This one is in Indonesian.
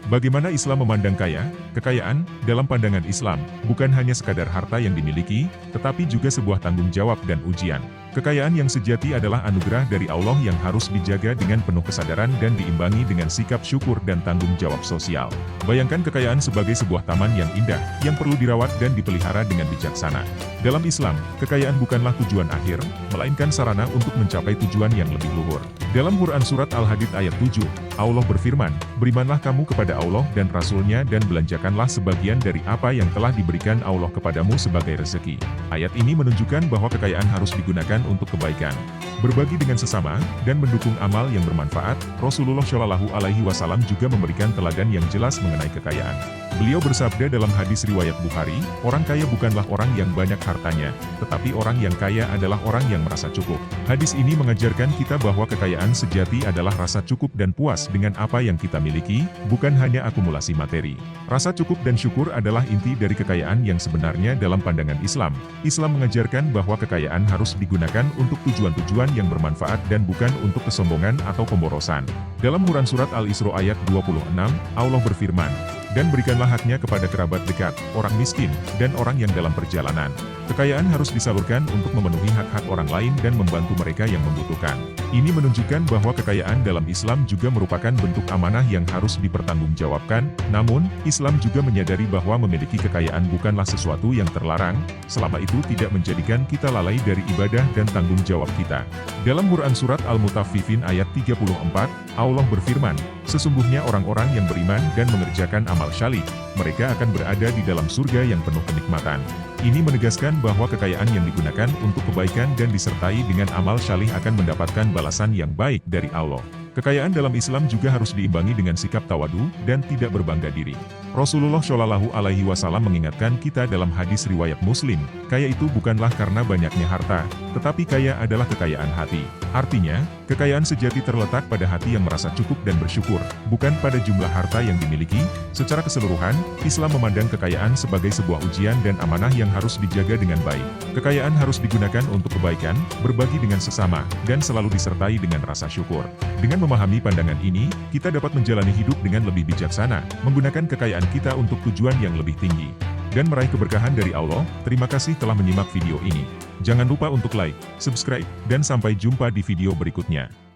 Bagaimana Islam memandang kaya? Kekayaan, dalam pandangan Islam, bukan hanya sekadar harta yang dimiliki, tetapi juga sebuah tanggung jawab dan ujian. Kekayaan yang sejati adalah anugerah dari Allah yang harus dijaga dengan penuh kesadaran dan diimbangi dengan sikap syukur dan tanggung jawab sosial. Bayangkan kekayaan sebagai sebuah taman yang indah, yang perlu dirawat dan dipelihara dengan bijaksana. Dalam Islam, kekayaan bukanlah tujuan akhir, melainkan sarana untuk mencapai tujuan yang lebih luhur. Dalam Quran Surat Al-Hadid ayat 7, Allah berfirman, "Berimanlah kamu kepada Allah dan Rasul-Nya dan belanjakanlah sebagian dari apa yang telah diberikan Allah kepadamu sebagai rezeki." Ayat ini menunjukkan bahwa kekayaan harus digunakan untuk kebaikan, berbagi dengan sesama, dan mendukung amal yang bermanfaat. Rasulullah Shallallahu Alaihi Wasallam juga memberikan teladan yang jelas mengenai kekayaan. Beliau bersabda dalam hadis riwayat Bukhari, "Orang kaya bukanlah orang yang banyak hartanya, tetapi orang yang kaya adalah orang yang merasa cukup." Hadis ini mengajarkan kita bahwa kekayaan sejati adalah rasa cukup dan puas dengan apa yang kita miliki, bukan hanya akumulasi materi. Rasa cukup dan syukur adalah inti dari kekayaan yang sebenarnya dalam pandangan Islam. Islam mengajarkan bahwa kekayaan harus digunakan untuk tujuan-tujuan yang bermanfaat dan bukan untuk kesombongan atau pemborosan. Dalam Quran Surat Al-Isra ayat 26, Allah berfirman, "Dan berikanlah haknya kepada kerabat dekat, orang miskin, dan orang yang dalam perjalanan." Kekayaan harus disalurkan untuk memenuhi hak-hak orang lain dan membantu mereka yang membutuhkan. Ini menunjukkan bahwa kekayaan dalam Islam juga merupakan bentuk amanah yang harus dipertanggungjawabkan. Namun, Islam juga menyadari bahwa memiliki kekayaan bukanlah sesuatu yang terlarang, selama itu tidak menjadikan kita lalai dari ibadah dan tanggung jawab kita. Dalam Quran Surat Al-Mutaffifin ayat 34, Allah berfirman, "Sesungguhnya orang-orang yang beriman dan mengerjakan amal syalih, mereka akan berada di dalam surga yang penuh kenikmatan." Ini menegaskan bahwa kekayaan yang digunakan untuk kebaikan dan disertai dengan amal syalih akan mendapatkan balasan yang baik dari Allah. Kekayaan dalam Islam juga harus diimbangi dengan sikap tawadu dan tidak berbangga diri. Rasulullah Shallallahu Alaihi Wasallam mengingatkan kita dalam hadis riwayat Muslim, kaya itu bukanlah karena banyaknya harta, tetapi kaya adalah kekayaan hati. Artinya, kekayaan sejati terletak pada hati yang merasa cukup dan bersyukur, bukan pada jumlah harta yang dimiliki. Secara keseluruhan, Islam memandang kekayaan sebagai sebuah ujian dan amanah yang harus dijaga dengan baik. Kekayaan harus digunakan untuk kebaikan, berbagi dengan sesama, dan selalu disertai dengan rasa syukur. Dengan memahami pandangan ini, kita dapat menjalani hidup dengan lebih bijaksana, menggunakan kekayaan kita untuk tujuan yang lebih tinggi, dan meraih keberkahan dari Allah. Terima kasih telah menyimak video ini. Jangan lupa untuk like, subscribe, dan sampai jumpa di video berikutnya.